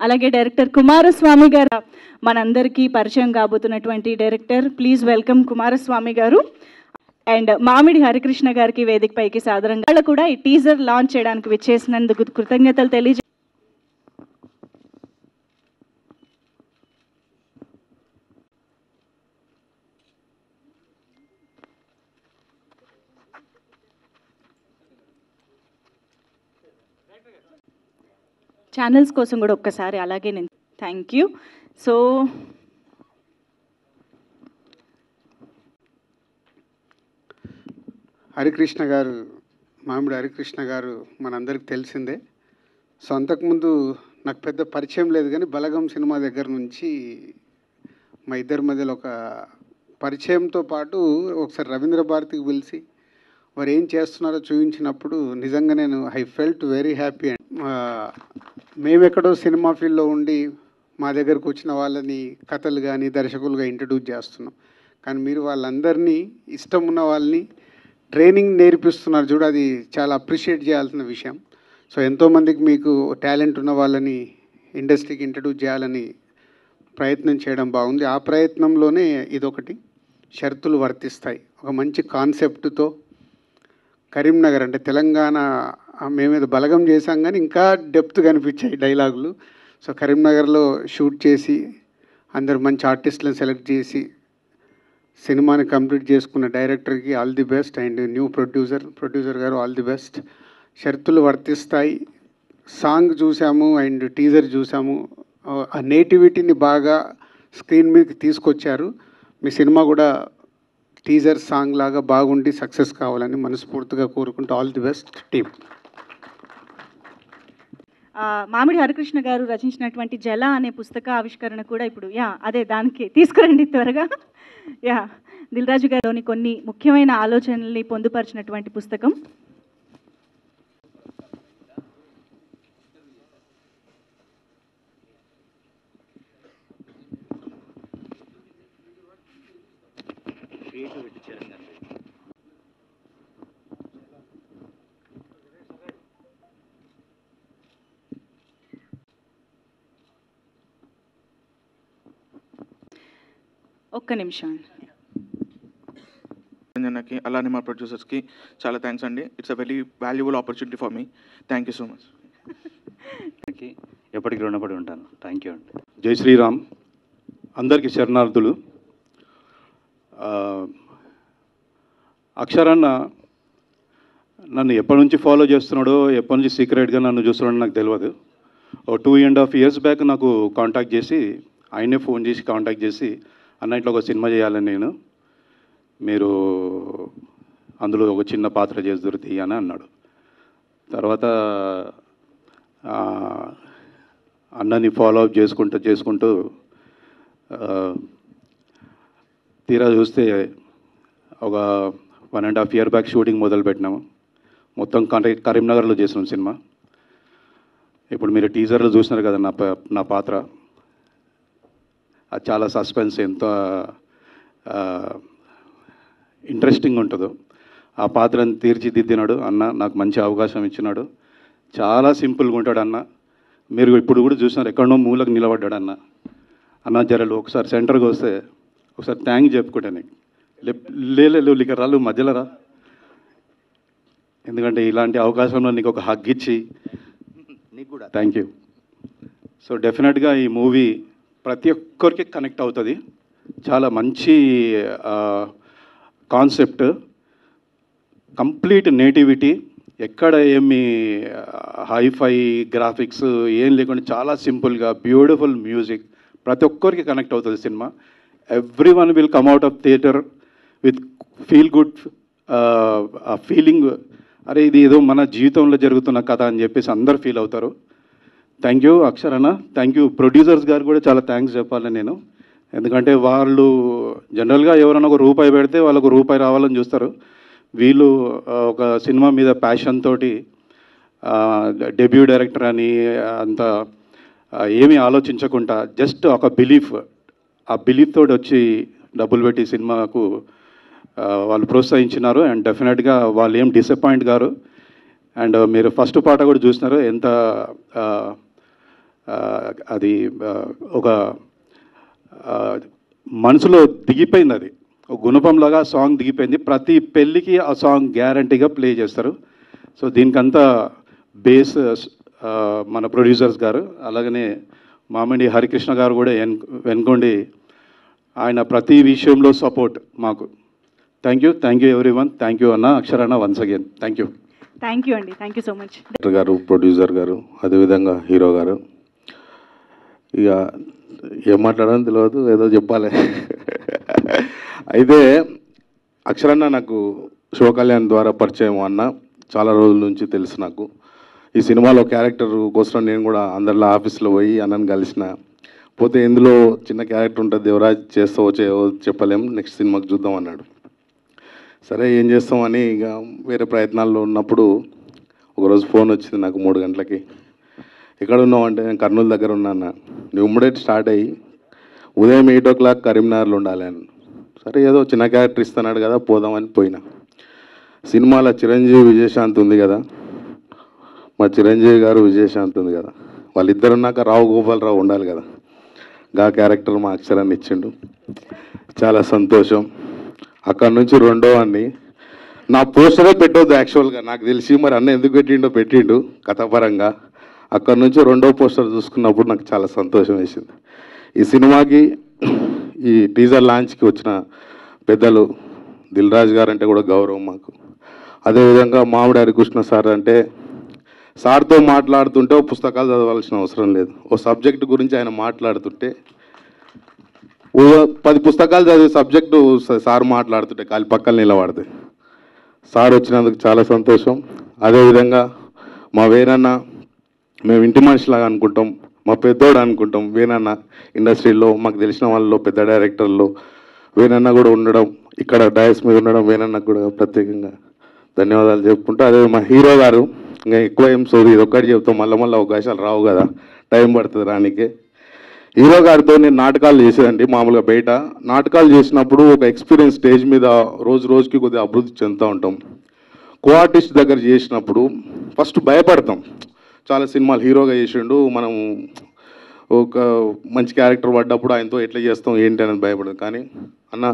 అలాగే డైరెక్టర్ కుమారస్వామి గారు మనందరికీ పరిచయం కాబోతున్నటువంటి డైరెక్టర్. ప్లీజ్ వెల్కమ్ కుమారస్వామి గారు. అండ్ మామిడి హరికృష్ణ గారికి వేదికపైకి సాదరంగా వాళ్ళు కూడా ఈ టీజర్ లాంచ్ చేయడానికి విచ్చేసినందుకు కృతజ్ఞతలు తెలియజే. ఛానల్స్ కోసం కూడా ఒక్కసారి అలాగే నేను థ్యాంక్ యూ. సో హరికృష్ణ గారు, మామిడి హరికృష్ణ గారు మనందరికి తెలిసిందే. సో అంతకుముందు నాకు పెద్ద పరిచయం లేదు, కానీ బలగం సినిమా దగ్గర నుంచి మా ఇద్దరి మధ్యలో ఒక పరిచయంతో పాటు ఒకసారి రవీంద్ర భారతికి పిలిచి వారు ఏం చేస్తున్నారో చూపించినప్పుడు నిజంగా నేను ఐ ఫెల్ట్ వెరీ హ్యాపీ. మేమెక్కడో సినిమా ఫీల్డ్లో ఉండి మా దగ్గరకు వచ్చిన వాళ్ళని కథలు కానీ దర్శకులుగా ఇంట్రడ్యూస్ చేస్తున్నాం, కానీ మీరు వాళ్ళందరినీ ఇష్టం ఉన్న వాళ్ళని ట్రైనింగ్ నేర్పిస్తున్నారు చూడు, అది చాలా అప్రిషియేట్ చేయాల్సిన విషయం. సో ఎంతోమందికి మీకు టాలెంట్ ఉన్న వాళ్ళని ఇండస్ట్రీకి ఇంట్రడ్యూస్ చేయాలని ప్రయత్నం చేయడం బాగుంది. ఆ ప్రయత్నంలోనే ఇదొకటి. షరతులు వర్తిస్తాయి ఒక మంచి కాన్సెప్ట్తో కరీంనగర్ అంటే తెలంగాణ, మేమేదో బలగం చేశాం కానీ ఇంకా డెప్త్ కనిపించాయి డైలాగులు. సో కరీంనగర్లో షూట్ చేసి అందరు మంచి ఆర్టిస్టులను సెలెక్ట్ చేసి సినిమాని కంప్లీట్ చేసుకున్న డైరెక్టర్కి all the best. And new producer గారు ఆల్ ది బెస్ట్. షరతులు వర్తిస్తాయి సాంగ్ చూసాము అండ్ టీజర్ చూసాము. ఆ నేటివిటీని బాగా స్క్రీన్ మీదకి తీసుకొచ్చారు. మీ సినిమా కూడా టీజర్ సాంగ్ లాగా బాగుండి సక్సెస్ కావాలని మనస్ఫూర్తిగా కోరుకుంటూ ఆల్ ది బెస్ట్ టీమ్. మామిడి హరికృష్ణ గారు రచించినటువంటి జల అనే పుస్తక ఆవిష్కరణ కూడా ఇప్పుడు అదే దానికి తీసుకురండి త్వరగా. దిల్ రాజు గారిలోని కొన్ని ముఖ్యమైన ఆలోచనల్ని పొందుపరిచినటువంటి పుస్తకం. ఒక్క నిమిషం అండి. అలానే మా ప్రొడ్యూసర్స్కి చాలా థ్యాంక్స్ అండి. It's a very valuable opportunity for me. Thank you so much. ఎప్పటికీ రుణపడి ఉంటాను. థ్యాంక్ యూ అండి. జై శ్రీరామ్. అందరికీ శరణార్థులు. అక్షరాన్న నన్ను ఎప్పటి నుంచి ఫాలో చేస్తున్నాడో, ఎప్పటి నుంచి సీక్రెట్గా నన్ను చూస్తున్నాడో నాకు తెలియదు. ఓ 2.5 years బ్యాక్ నాకు కాంటాక్ట్ చేసి, ఆయనే ఫోన్ చేసి కాంటాక్ట్ చేసి, అన్న ఇట్లా ఒక సినిమా చేయాలని నేను, మీరు అందులో ఒక చిన్న పాత్ర చేసి దొరుకుతాయి అని అన్నాడు. తర్వాత అన్నని ఫాలో అప్ చేసుకుంటూ తీరా చూస్తే ఒక 1.5 year బ్యాక్ షూటింగ్ మొదలుపెట్టినాము. మొత్తం కరీంనగర్లో చేసినాం సినిమా. ఇప్పుడు మీరు టీజర్లో చూసినారు కదా నా పాత్ర. అది చాలా సస్పెన్స్, ఎంత ఇంట్రెస్టింగ్ ఉంటుందో. ఆ పాత్రను తీర్చిదిద్దినాడు అన్న, నాకు మంచి అవకాశం ఇచ్చినాడు. చాలా సింపుల్గా ఉంటాడు అన్న. మీరు ఇప్పుడు కూడా చూసినారు, ఎక్కడో మూలకు నిలబడ్డాడు అన్న జరలు ఒకసారి సెంటర్కి వస్తే ఒకసారి థ్యాంక్ చెప్పుకుంటా నీకు. లేదు ఇక రాళ్ళు మధ్యలో రా, ఎందుకంటే ఇలాంటి అవకాశంలో నీకు ఒక హగ్ ఇచ్చి నీకు కూడా థ్యాంక్ యూ. సో డెఫినెట్గా ఈ మూవీ ప్రతి ఒక్కరికి కనెక్ట్ అవుతుంది. చాలా మంచి కాన్సెప్ట్, కంప్లీట్ నేటివిటీ, ఎక్కడ ఏమి హైఫై గ్రాఫిక్స్ ఏం లేకుండా చాలా సింపుల్గా బ్యూటిఫుల్ మ్యూజిక్, ప్రతి ఒక్కరికి కనెక్ట్ అవుతుంది cinema. Every one will come out of theatre with feel good feeling, అరే ఇది ఏదో మన జీవితంలో జరుగుతున్న కథ అని చెప్పేసి అందరు ఫీల్ అవుతారు. థ్యాంక్ యూ అక్షరణ. థ్యాంక్ యూ ప్రొడ్యూసర్స్ గారు కూడా చాలా థ్యాంక్స్ చెప్పాలి నేను. ఎందుకంటే వాళ్ళు జనరల్గా ఎవరైనా ఒక రూపాయి పెడితే వాళ్ళకు రూపాయి రావాలని చూస్తారు. వీళ్ళు ఒక సినిమా మీద ప్యాషన్ తోటి డెబ్యూ డైరెక్టర్ అని అంత ఏమీ ఆలోచించకుండా జస్ట్ ఒక బిలీఫ్, ఆ బిలీఫ్ తోటి వచ్చి డబ్బులు పెట్టి సినిమాకు వాళ్ళు ప్రోత్సహించినారు. అండ్ డెఫినెట్గా వాళ్ళు ఏం డిసప్పాయింట్ గారు. అండ్ మీరు ఫస్ట్ పాట కూడా చూసినారు, ఎంత అది ఒక మనసులో దిగిపోయింది. అది ఒక గుణపంలాగా సాంగ్ దిగిపోయింది. ప్రతి పెళ్ళికి ఆ సాంగ్ గ్యారంటీగా ప్లే చేస్తారు. సో దీనికంతా బేస్ మన ప్రొడ్యూసర్స్ గారు, అలాగనే మామిడి హరికృష్ణ గారు కూడా వెనుకొండి ఆయన ప్రతి విషయంలో సపోర్ట్ మాకు. Thank you everyone. Thank you అన్న, అక్షరాన్న, once again thank you. Thank you అండి, thank you so much. Director గారు, ప్రొడ్యూసర్ గారు, అదేవిధంగా హీరో గారు. ఇక ఏం మాట్లాడాలని తెలియదు, ఏదో చెప్పాలి. అయితే అక్షరన్న నాకు శివ కళ్యాణ్ ద్వారా పరిచయం అన్న, చాలా రోజుల నుంచి తెలుసు నాకు. ఈ సినిమాలో క్యారెక్టర్ కోసం నేను కూడా అందరిలో ఆఫీస్లో పోయి అన్నని కలిసిన. పోతే ఇందులో చిన్న క్యారెక్టర్ ఉంటుంది, దేవరాజ్ చేస్తావో చేయవో చెప్పలేం, నెక్స్ట్ సినిమాకి చూద్దాం అన్నాడు. సరే ఏం చేస్తామని ఇక వేరే ప్రయత్నాల్లో ఉన్నప్పుడు ఒకరోజు ఫోన్ వచ్చింది నాకు 3 గంటలకి. ఎక్కడ ఉన్నావు అంటే నేను కర్నూలు దగ్గర ఉన్నాను. నువ్వు ఇమ్మీడియట్ స్టార్ట్ అయ్యి ఉదయం 8 o'clock కరీంనగర్లో ఉండాలి అని. సరే ఏదో చిన్న క్యారెక్టర్ ఇస్తున్నాడు కదా పోదామని పోయినా. సినిమాలో చిరంజీవి విజయశాంతి ఉంది కదా, మా చిరంజీవి గారు విజయశాంతి ఉంది కదా, వాళ్ళిద్దరున్నాక రావు గోపాలరావు ఉండాలి కదా. గా క్యారెక్టర్ మా అక్షరాన్ని ఇచ్చిండు, చాలా సంతోషం. అక్కడ నుంచి రెండో అన్ని నా పోస్టరే పెట్టొద్దు యాక్చువల్గా, నాకు తెలిసి మరి అన్న ఎందుకు పెట్టిండు కథాపరంగా. అక్కడ నుంచి రెండో పోస్టర్ చూసుకున్నప్పుడు నాకు చాలా సంతోషం వేసింది. ఈ సినిమాకి ఈ టీజర్ లాంచ్కి వచ్చిన పెద్దలు దిల్ రాజు గారు అంటే కూడా గౌరవం మాకు. అదేవిధంగా మామిడి హరికృష్ణ సార్ అంటే సార్తో మాట్లాడుతుంటే ఓ పుస్తకాలు చదవాల్సిన అవసరం లేదు, ఓ సబ్జెక్ట్ గురించి ఆయన మాట్లాడుతుంటే 10 పుస్తకాలు చదివే సబ్జెక్టు సార్ మాట్లాడుతుంటే కాలి పక్కన నిలబడితే. సార్ వచ్చినందుకు చాలా సంతోషం. అదేవిధంగా మా వేరన్న, మేము ఇంటి మనిషిలాగా అనుకుంటాం, మా పెద్దోడు అనుకుంటాం. వేనన్న ఇండస్ట్రీలో మాకు తెలిసిన వాళ్ళలో పెద్ద డైరెక్టర్లో వేనన్న కూడా ఉండడం, ఇక్కడ డయాస్ మీద ఉండడం వేనన్నకు కూడా ప్రత్యేకంగా ధన్యవాదాలు చెప్పుకుంటూ, అదే మా హీరో గారు ఇంకా ఎక్కువ ఏం సోది ఇది ఒక్కటి చెప్తాం, మళ్ళీ అవకాశాలు రావు కదా, టైం పడుతుంది రానికి. హీరో గారితో నేను నాటకాలు చేసేదండి. మామూలుగా బయట నాటకాలు చేసినప్పుడు ఒక ఎక్స్పీరియన్స్ స్టేజ్ మీద రోజుకి కొద్దిగా అభివృద్ధి చెందుతూ ఉంటాం. కో ఆర్టిస్ట్ దగ్గర చేసినప్పుడు ఫస్ట్ భయపడతాం. చాలా సినిమాలు హీరోగా చేసిండు, మనం ఒక మంచి క్యారెక్టర్ పడ్డప్పుడు ఆయనతో ఎట్లా చేస్తాం ఏంటి అనేది భయపడదు. కానీ అన్న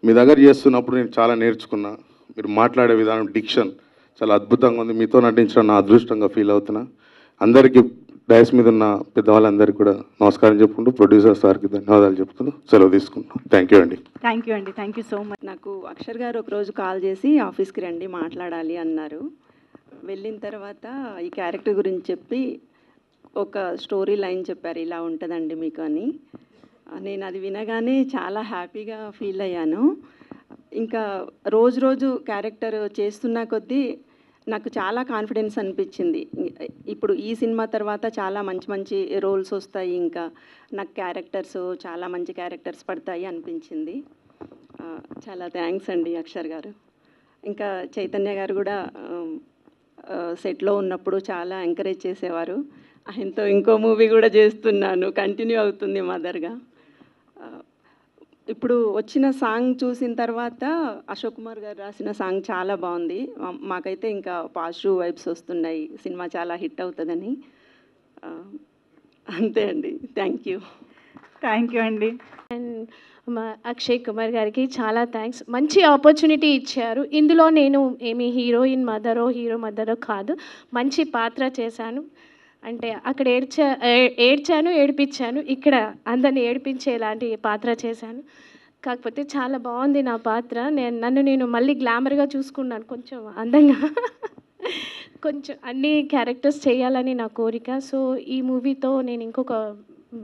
మీ దగ్గర చేస్తున్నప్పుడు నేను చాలా నేర్చుకున్నా. మీరు మాట్లాడే విధానం, డిక్షన్ చాలా అద్భుతంగా ఉంది. మీతో నటించడం నా అదృష్టంగా ఫీల్ అవుతున్నా. అందరికీ డయాస్ మీద ఉన్న పెద్దవాళ్ళందరికీ కూడా నమస్కారం చెప్పుకుంటూ ప్రొడ్యూసర్ సార్కి ధన్యవాదాలు చెప్తూ సెలవు తీసుకుంటాం. థ్యాంక్ యూ అండి. Thank you so much. నాకు అక్షర్ గారు ఒకరోజు కాల్ చేసి ఆఫీస్కి రండి మాట్లాడాలి అన్నారు. వెళ్ళిన తర్వాత ఈ క్యారెక్టర్ గురించి చెప్పి ఒక స్టోరీ లైన్ చెప్పారు, ఇలా ఉంటుందండి మీకు అని. నేను అది వినగానే చాలా హ్యాపీగా ఫీల్ అయ్యాను. ఇంకా రోజు క్యారెక్టర్ చేస్తున్న కొద్దీ నాకు చాలా కాన్ఫిడెన్స్ అనిపించింది. ఇప్పుడు ఈ సినిమా తర్వాత చాలా మంచి రోల్స్ వస్తాయి, ఇంకా నాకు చాలా మంచి క్యారెక్టర్స్ పడతాయి అనిపించింది. చాలా థ్యాంక్స్ అండి అక్షర్ గారు. ఇంకా చైతన్య గారు కూడా సెట్లో ఉన్నప్పుడు చాలా ఎంకరేజ్ చేసేవారు. ఆయనతో ఇంకో మూవీ కూడా చేస్తున్నాను, కంటిన్యూ అవుతుంది మదర్గా. ఇప్పుడు వచ్చిన సాంగ్ చూసిన తర్వాత అశోక్ కుమార్ గారు రాసిన సాంగ్ చాలా బాగుంది. మాకైతే ఇంకా పాజిటివ్ వైబ్స్ వస్తున్నాయి, సినిమా చాలా హిట్ అవుతుందని. అంతే అండి. థ్యాంక్ యూ అండి. అండ్ మా అక్షయ్ కుమార్ గారికి చాలా థ్యాంక్స్. మంచి ఆపర్చునిటీ ఇచ్చారు. ఇందులో నేను ఏమి హీరోయిన్ హీరో మదరో కాదు, మంచి పాత్ర చేశాను. అంటే అక్కడ ఏడ్చాను, ఏడిపించాను. ఇక్కడ అందరిని ఏడిపించేలాంటి పాత్ర చేశాను. కాకపోతే చాలా బాగుంది నా పాత్ర. నన్ను నేను మళ్ళీ గ్లామర్గా చూసుకున్నాను, కొంచెం అందంగా, కొంచెం అన్ని క్యారెక్టర్స్ చేయాలని నా కోరిక. సో ఈ మూవీతో నేను ఇంకొక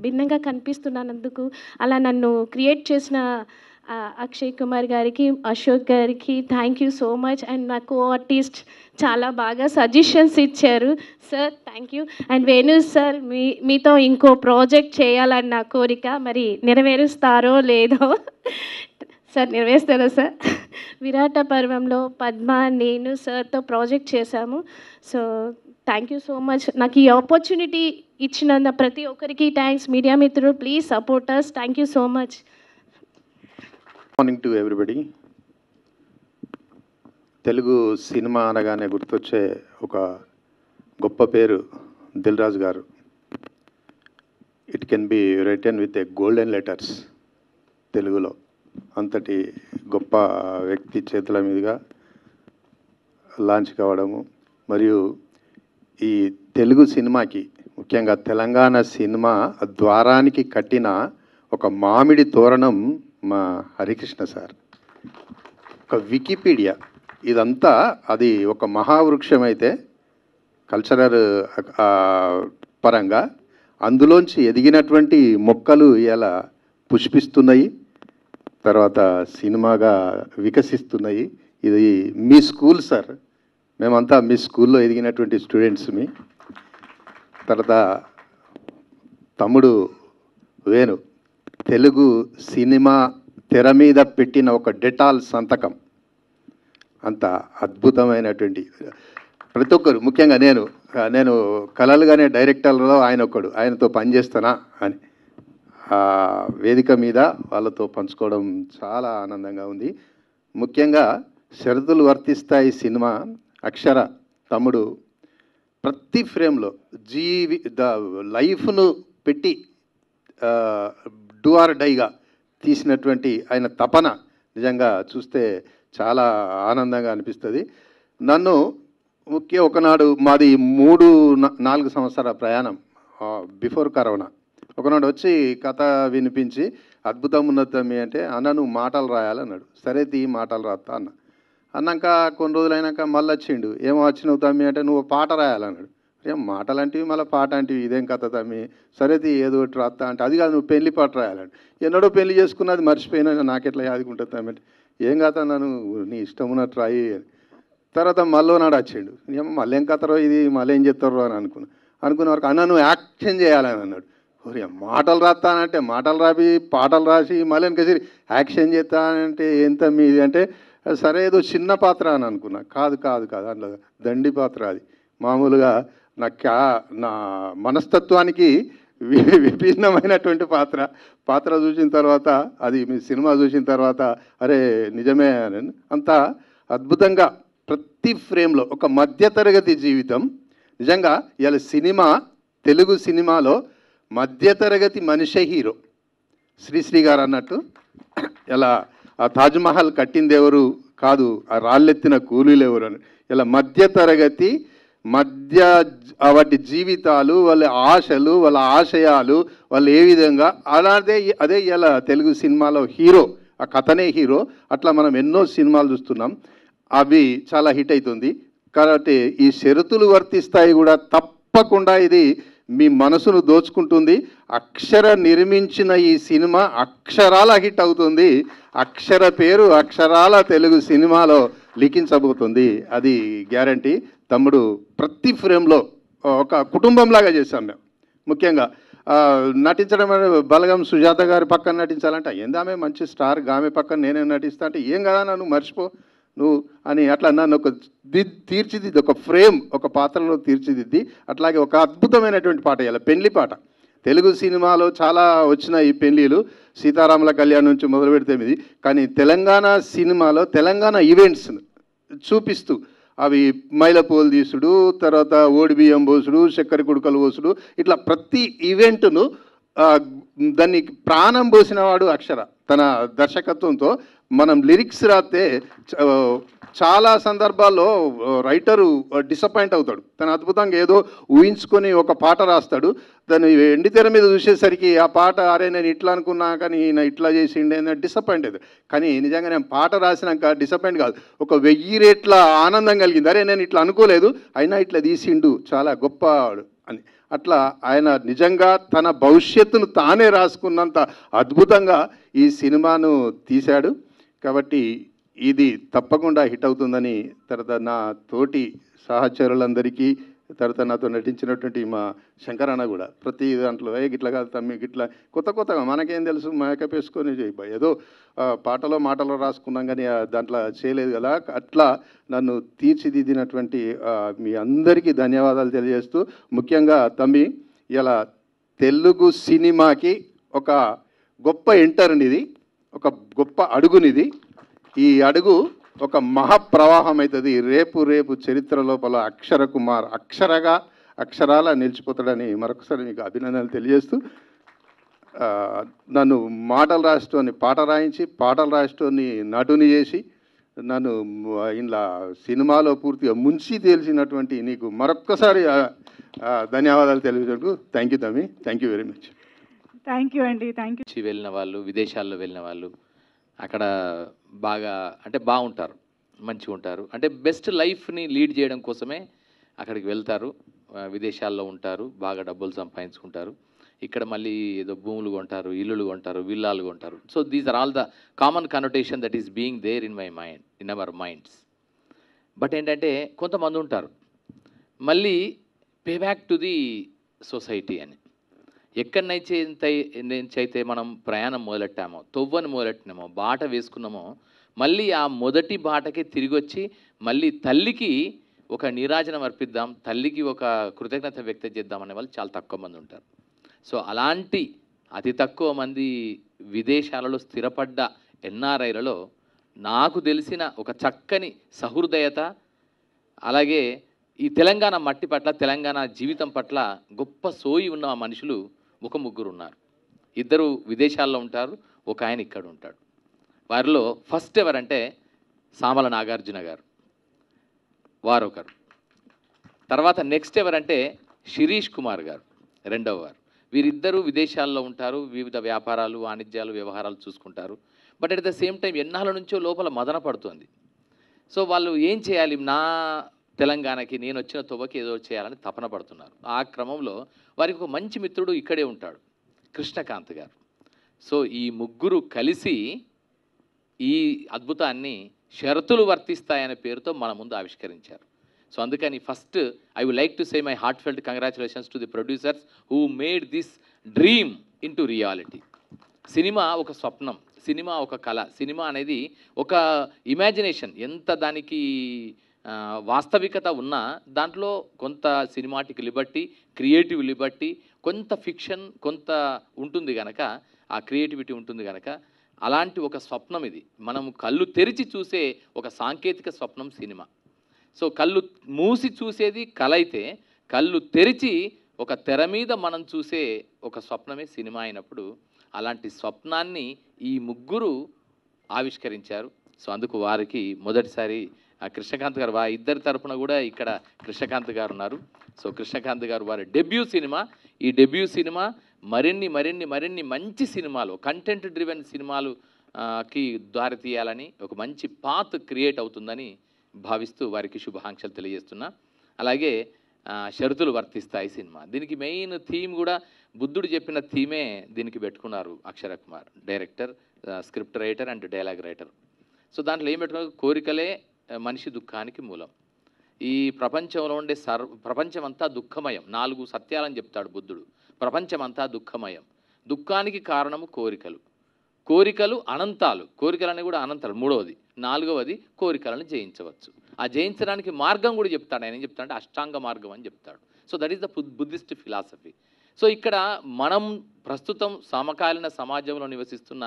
భిన్నంగా కనిపిస్తున్నందుకు అలా నన్ను క్రియేట్ చేసిన అక్షయ్ కుమార్ గారికి, అశోక్ గారికి thank you so much. And నా కో ఆర్టిస్ట్ చాలా బాగా సజెషన్స్ ఇచ్చారు sir, thank you. And Venu sir, మీతో ఇంకో ప్రాజెక్ట్ చేయాలని నా కోరిక, మరి నెరవేరుస్తారో లేదో సార్, నెరవేరుస్తారో సార్. విరాట పర్వంలో పద్మ, నేను సార్తో ప్రాజెక్ట్ చేశాము. So thank you so much. నాకు ఈ ఆపర్చునిటీ ఇచ్చిన ప్రతి ఒక్కరికి థ్యాంక్స్. మీడియా మిత్రులు, please support us. Thank you so much. Morning to everybody. Telugu cinema అనగానే గుర్తొచ్చే ఒక గొప్ప పేరు Dil Raju garu. Can be written with a golden letters తెలుగులో. అంతటి గొప్ప వ్యక్తి చేతుల మీదుగా లాంచ్ కావడము, మరియు ఈ తెలుగు సినిమాకి ముఖ్యంగా తెలంగాణ సినిమా ద్వారానికి కట్టిన ఒక మామిడి తోరణం మా హరికృష్ణ సార్. ఒక వికీపీడియా ఇదంతా అది ఒక మహావృక్షం అయితే కల్చరల్ పరంగా అందులోంచి ఎదిగినటువంటి మొక్కలు ఇలా పుష్పిస్తున్నాయి, తర్వాత సినిమాగా వికసిస్తున్నాయి. ఇది మీ స్కూల్ సార్, మేమంతా మీ స్కూల్లో ఎదిగినటువంటి స్టూడెంట్స్మి. తర్వాత తమ్ముడు వేణు తెలుగు సినిమా తెర మీద పెట్టిన ఒక డెటాల్ సంతకం, అంత అద్భుతమైనటువంటి ప్రతి ఒక్కరు, ముఖ్యంగా నేను కలలుగానే డైరెక్టర్లో ఆయన ఒక్కడు, ఆయనతో పనిచేస్తానా అని వేదిక మీద వాళ్ళతో పంచుకోవడం చాలా ఆనందంగా ఉంది. ముఖ్యంగా షరతులు వర్తిస్తాయి సినిమా అక్షర తమ్ముడు ప్రతి ఫ్రేమ్లో లైఫ్ను పెట్టి డూ ఆర్ డైగా తీసినటువంటి ఆయన తపన నిజంగా చూస్తే చాలా ఆనందంగా అనిపిస్తుంది. నన్ను ఒకనాడు మాది 3-4 సంవత్సరాల ప్రయాణం బిఫోర్ కరోనా, ఒకనాడు వచ్చి కథ వినిపించి అద్భుతం ఉన్నది తమ్మి అంటే, అన్న నువ్వు మాటలు రాయాలన్నాడు. సరే తీ మాటలు రాస్తా అన్నాక కొన్ని రోజులైనాక మళ్ళీ వచ్చిండు, ఏమో వచ్చినావు తమ్మి అంటే నువ్వు పాట రాయాలన్నాడు. ఏం మాటలు అంటివి మళ్ళీ పాట అంటివి, ఇదేం కథ తమ్మి, సరే తీ ఏదో ఒకటి రాస్తా అంటే, అది కాదు నువ్వు పెళ్లి పాట రాయాలండి. ఎన్నడో పెళ్లి చేసుకున్నది మర్చిపోయినా నాకెట్లా యాదుకుంటుంది తమ్మి అంటే, ఏం కాదు నన్ను నీ ఇష్టం ఉన్నట్టు రాయి. తర్వాత మళ్ళీ నాడు వచ్చిండు, ఏమో మళ్ళీ ఏం కథరో ఇది, మళ్ళీ ఏం చెప్తారో అని అనుకునే వరకు అన్న నువ్వు యాక్షన్ చేయాలని అన్నాడు. మాటలు రాస్తానంటే మాటలు రాపి పాటలు రాసి మళ్ళీ ఇంకసి యాక్షన్ చేస్తానంటే ఎంత మీది అంటే, సరే ఏదో చిన్న పాత్ర అని అనుకున్నా. కాదు అందులో దండి పాత్ర, అది మామూలుగా నా మనస్తత్వానికి విభిన్నమైనటువంటి పాత్ర చూసిన తర్వాత, అది మీ సినిమా చూసిన తర్వాత అరే నిజమే అని అంత అద్భుతంగా ప్రతి ఫ్రేమ్లో ఒక మధ్యతరగతి జీవితం. నిజంగా ఇలా సినిమా తెలుగు సినిమాలో మధ్యతరగతి మనిషే హీరో. శ్రీశ్రీ గారు అన్నట్టు ఇలా ఆ తాజ్మహల్ కట్టింది ఎవరు కాదు, ఆ రాళ్ళెత్తిన కూలీలు ఎవరు అని, ఇలా మధ్యతరగతి వాటి జీవితాలు, వాళ్ళ ఆశలు, వాళ్ళ ఆశయాలు, వాళ్ళు ఏ విధంగా అదే ఇలా తెలుగు సినిమాలో హీరో, ఆ కథనే హీరో. అట్లా మనం ఎన్నో సినిమాలు చూస్తున్నాం, అవి చాలా హిట్ అవుతుంది. కాబట్టి ఈ షరతులు వర్తిస్తాయి కూడా తప్పకుండా ఇది మీ మనసును దోచుకుంటుంది. అక్షర నిర్మించిన ఈ సినిమా అక్షరాల హిట్ అవుతుంది. అక్షర పేరు అక్షరాల తెలుగు సినిమాలో లిఖించబోతుంది, అది గ్యారంటీ. తమ్ముడు ప్రతి ఫ్రేమ్లో ఒక కుటుంబంలాగా చేశాం మేము. ముఖ్యంగా నటించడం బలగం సుజాత గారి పక్కన నటించాలంటే ఏందామే మంచి స్టార్, ఆమె పక్కన నేనే నటిస్తా అంటే, ఏం కదా నన్ను మర్చిపో నువ్వు అని అట్లా నన్ను ఒక తీర్చిదిద్ది, ఒక ఫ్రేమ్, ఒక పాత్రలో తీర్చిదిద్ది. అట్లాగే ఒక అద్భుతమైనటువంటి పాట, ఇలా పెళ్లి పాట. తెలుగు సినిమాలో చాలా వచ్చిన ఈ పెళ్ళిళ్ళు, సీతారాముల కళ్యాణం నుంచి మొదలు పెడితే ఇది, కానీ తెలంగాణ సినిమాలో తెలంగాణ ఈవెంట్స్ చూపిస్తూ అవి మైలపూలు తీసుడు, తర్వాత ఓడి బియ్యం పోసుడు, చక్కెర కుడుకలు పోసుడు, ఇట్లా ప్రతి ఈవెంట్ను దాన్ని ప్రాణం పోసిన వాడు అక్షర. తన దర్శకత్వంతో మనం లిరిక్స్ రాస్తే చాలా సందర్భాల్లో రైటరు డిసప్పాయింట్ అవుతాడు. తను అద్భుతంగా ఏదో ఊహించుకొని ఒక పాట రాస్తాడు, దాన్ని ఎండితెర మీద చూసేసరికి ఆ పాట అరే నేను ఇట్లా అనుకున్నా కానీ ఈయన ఇట్లా చేసిండే డిసప్పాయింట్ అవుతుంది. కానీ నిజంగా నేను పాట రాసినాక డిసప్పాయింట్ కాదు, ఒక 1000 రెట్ల ఆనందం కలిగింది. అరే నేను ఇట్లా అనుకోలేదు, అయినా ఇట్లా తీసిండు, చాలా గొప్పవాడు అని. అట్లా ఆయన నిజంగా తన భవిష్యత్తును తానే రాసుకున్నంత అద్భుతంగా ఈ సినిమాను తీశాడు. కాబట్టి ఇది తప్పకుండా హిట్ అవుతుందని, తర్వాత నా తోటి సహచరులందరికీ, తర్వాత నాతో నటించినటువంటి మా శంకరన్న కూడా ప్రతి దాంట్లో గిట్లా కాదు తమ్మి గిట్లా కొత్తగా మనకేం తెలుసు మేకప్ వేసుకొని ఏదో మాటలో రాసుకున్నాం కానీ దాంట్లో చేయలేదు కదా. అట్లా నన్ను తీర్చిదిద్దినటువంటి మీ అందరికీ ధన్యవాదాలు తెలియజేస్తూ, ముఖ్యంగా తమ్మి ఇలా తెలుగు సినిమాకి ఒక గొప్ప ఎంటర్నిది, ఒక గొప్ప అడుగునిది. ఈ అడుగు ఒక మహాప్రవాహం అవుతుంది. రేపు చరిత్ర లోపల అక్షర కుమార్ అక్షరాల నిలిచిపోతాడని మరొకసారి మీకు అభినందనలు తెలియజేస్తూ ఆ, నన్ను మాటలు రాసేటోని పాట రాయించి, పాటలు రాసేటోని నటుని చేసి, నన్ను ఇలా సినిమాలో పూర్తిగా ముంచి తేల్చినటువంటి నీకు మరొక్కసారి ధన్యవాదాలు తెలియజేందుకు థ్యాంక్ యూ తమ్మి, thank you very much. Thank you అండి, థ్యాంక్ యూ. వెళ్ళిన వాళ్ళు, విదేశాల్లో వెళ్ళిన వాళ్ళు అక్కడ బాగా అంటే బాగుంటారు, మంచిగా ఉంటారు. అంటే బెస్ట్ లైఫ్ని లీడ్ చేయడం కోసమే అక్కడికి వెళ్తారు, విదేశాల్లో ఉంటారు, బాగా డబ్బులు సంపాదించుకుంటారు. ఇక్కడ మళ్ళీ ఏదో భూములు కొంటారు, ఇల్లులు కొంటారు, విల్లాలు కొంటారు. So these are all the common connotation that is being there in my mind, in our minds. But ఏంటంటే కొంతమంది ఉంటారు మళ్ళీ pay back to the society అని. ఎక్కడి నుంచి అయితే మనం ప్రయాణం మొదలెట్టామో, తొవ్వని మొదలెట్టినామో, బాట వేసుకున్నామో, మళ్ళీ ఆ మొదటి బాటకే తిరిగి వచ్చి మళ్ళీ తల్లికి ఒక నీరాజనం అర్పిద్దాం, తల్లికి ఒక కృతజ్ఞత వ్యక్తం చేద్దాం అనే వాళ్ళు చాలా తక్కువ మంది ఉంటారు. సో అలాంటి అతి తక్కువ మంది విదేశాలలో స్థిరపడ్డ ఎన్ఆర్ఐలలో నాకు తెలిసిన ఒక చక్కని సహృదయత, అలాగే ఈ తెలంగాణ మట్టి పట్ల, తెలంగాణ జీవితం పట్ల గొప్ప సోయి ఉన్న మనుషులు ఒక ముగ్గురు ఉన్నారు. ఇద్దరు విదేశాల్లో ఉంటారు, ఒక ఆయన ఇక్కడ ఉంటాడు. వారిలో ఫస్ట్ ఎవరంటే సామల నాగార్జున గారు, వారొకరు. తర్వాత నెక్స్ట్ ఎవరంటే శిరీష్ కుమార్ గారు, రెండవ వారు. వీరిద్దరూ విదేశాల్లో ఉంటారు, వివిధ వ్యాపారాలు, వాణిజ్యాలు, వ్యవహారాలు చూసుకుంటారు. But at the same time ఎన్నాళ్ళ నుంచో లోపల మదన పడుతుంది. సో వాళ్ళు ఏం చేయాలి, నా తెలంగాణకి నేను వచ్చిన తొవ్వకి ఏదో చేయాలని తపన పడుతున్నారు. ఆ క్రమంలో వారికి ఒక మంచి మిత్రుడు ఇక్కడే ఉంటాడు, కృష్ణకాంత్ గారు. సో ఈ ముగ్గురు కలిసి ఈ అద్భుతాన్ని షరతులు వర్తిస్తాయనే పేరుతో మన ముందు ఆవిష్కరించారు. సో అందుకని first I would like to say my heartfelt congratulations to the producers who made this dream into reality. Cinema ఒక స్వప్నం, సినిమా ఒక కళ, సినిమా అనేది ఒక ఇమాజినేషన్. ఎంత దానికి వాస్తవికత ఉన్నా దాంట్లో కొంత సినిమాటిక్ లిబర్టీ, క్రియేటివ్ లిబర్టీ, కొంత ఫిక్షన్, కొంత ఉంటుంది కనుక, ఆ క్రియేటివిటీ ఉంటుంది కనుక అలాంటి ఒక స్వప్నం ఇది. మనం కళ్ళు తెరిచి చూసే ఒక సాంకేతిక స్వప్నం సినిమా. సో కళ్ళు మూసి చూసేది కళ అయితే, కళ్ళు తెరిచి ఒక తెర మీద మనం చూసే ఒక స్వప్నమే సినిమా అయినప్పుడు, అలాంటి స్వప్నాన్ని ఈ ముగ్గురు ఆవిష్కరించారు. సో అందుకు వారికి మొదటిసారి కృష్ణకాంత్ గారు, ఇద్దరి తరపున కూడా ఇక్కడ కృష్ణకాంత్ గారు ఉన్నారు. సో కృష్ణకాంత్ గారు వారి డెబ్యూ సినిమా, ఈ డెబ్యూ సినిమా మరిన్ని మరిన్ని మరిన్ని మంచి సినిమాలు, కంటెంట్ డ్రివెన్ సినిమాలు కి దారి తీయాలని, ఒక మంచి పాత్ క్రియేట్ అవుతుందని భావిస్తూ వారికి శుభాకాంక్షలు తెలియజేస్తున్నా. అలాగే షరతులు వర్తిస్తాయి సినిమా, దీనికి మెయిన్ థీమ్ కూడా బుద్ధుడు చెప్పిన థీమే దీనికి పెట్టుకున్నారు Akshara Kumar, director, script writer and dialogue writer. So దాంట్లో ఏం పెట్టుకున్నారు, కోరికలే మనిషి దుఃఖానికి మూలం. ఈ ప్రపంచంలో ఉండే ప్రపంచమంతా దుఃఖమయం, 4 సత్యాలని చెప్తాడు బుద్ధుడు. ప్రపంచమంతా దుఃఖమయం, దుఃఖానికి కారణము కోరికలు, కోరికలు అనంతాలు, కోరికలని కూడా అనంతాలు. 3వది, 4వది కోరికలను జయించవచ్చు. ఆ జయించడానికి మార్గం కూడా చెప్తాడు. ఆయన ఏం చెప్తాడంటే అష్టాంగ మార్గం అని చెప్తాడు. So that is the Buddhist philosophy. So ఇక్కడ మనం ప్రస్తుతం సమకాలీన సమాజంలో నివసిస్తున్న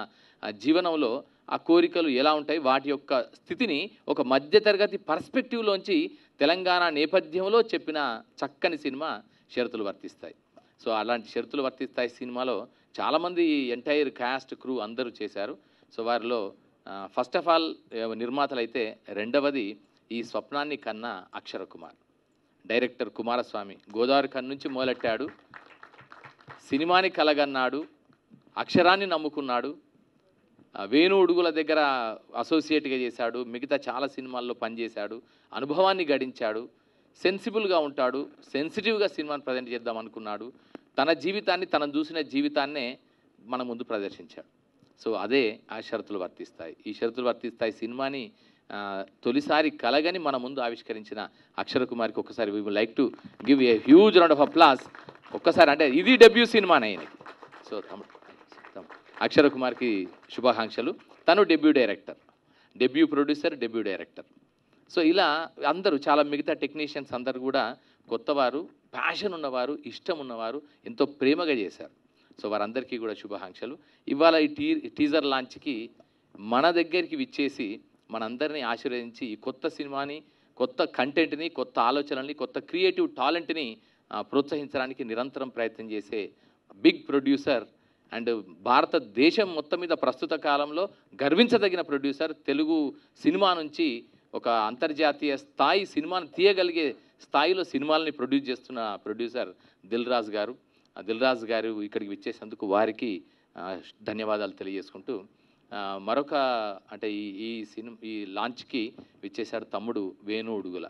జీవనంలో ఆ కోరికలు ఎలా ఉంటాయి, వాటి యొక్క స్థితిని ఒక మధ్యతరగతి పర్స్పెక్టివ్లోంచి తెలంగాణ నేపథ్యంలో చెప్పిన చక్కని సినిమా షరతులు వర్తిస్తాయి. సో అలాంటి షరతులు వర్తిస్తాయి సినిమాలో చాలామంది ఎంటైర్ క్యాస్ట్, క్రూ అందరూ చేశారు. సో వారిలో ఫస్ట్ ఆఫ్ ఆల్ నిర్మాతలు అయితే, రెండవది ఈ స్వప్నాన్ని కన్నా అక్షర కుమార్, డైరెక్టర్ కుమారస్వామి. గోదావరి కన్ను నుంచి మొదలెట్టాడు, సినిమాని కలగన్నాడు, అక్షరాన్ని నమ్ముకున్నాడు, వేణు ఉడుగుల దగ్గర అసోసియేట్గా చేశాడు, మిగతా చాలా సినిమాల్లో పనిచేశాడు, అనుభవాన్ని గడించాడు, సెన్సిబుల్గా ఉంటాడు, సెన్సిటివ్గా సినిమాని ప్రజెంట్ చేద్దాం అనుకున్నాడు, తన జీవితాన్ని, తను చూసిన జీవితాన్నే మన ముందు ప్రదర్శించాడు. సో అదే ఆ షరతులు వర్తిస్తాయి. ఈ షరతులు వర్తిస్తాయి సినిమాని తొలిసారి కలగని మన ముందు ఆవిష్కరించిన అక్షర కుమార్కి ఒక్కసారి we would like to give a huge round of applause. ఒక్కసారి, అంటే ఇది డెబ్యూ సినిమానే ఆయనకి. సో అక్షర కుమార్కి శుభాకాంక్షలు. తను debut director, debut producer, debut director. So ఇలా అందరూ, చాలా మిగతా టెక్నీషియన్స్ అందరూ కూడా కొత్తవారు, ప్యాషన్ ఉన్నవారు, ఇష్టం ఉన్నవారు, ఎంతో ప్రేమగా చేశారు. సో వారందరికీ కూడా శుభాకాంక్షలు. ఇవాళ ఈ టీజర్ లాంచ్కి మన దగ్గరికి విచ్చేసి మనందరినీ ఆశీర్వదించి ఈ కొత్త సినిమాని, కొత్త కంటెంట్ని, కొత్త ఆలోచనల్ని, కొత్త క్రియేటివ్ టాలెంట్ని ప్రోత్సహించడానికి నిరంతరం ప్రయత్నం చేసే బిగ్ ప్రొడ్యూసర్ అండ్ భారతదేశం మొత్తం మీద ప్రస్తుత కాలంలో గర్వించదగిన ప్రొడ్యూసర్. తెలుగు సినిమా నుంచి ఒక అంతర్జాతీయ స్థాయి సినిమాను తీయగలిగే స్థాయిలో సినిమాలని ప్రొడ్యూస్ చేస్తున్న ప్రొడ్యూసర్ దిల్ రాజు గారు. దిల్ రాజు గారు ఇక్కడికి విచ్చేసేందుకు వారికి ధన్యవాదాలు తెలియజేసుకుంటూ మరొక అంటే ఈ లాంచ్కి విచ్చేశాడు తమ్ముడు వేణు ఉడుగుల.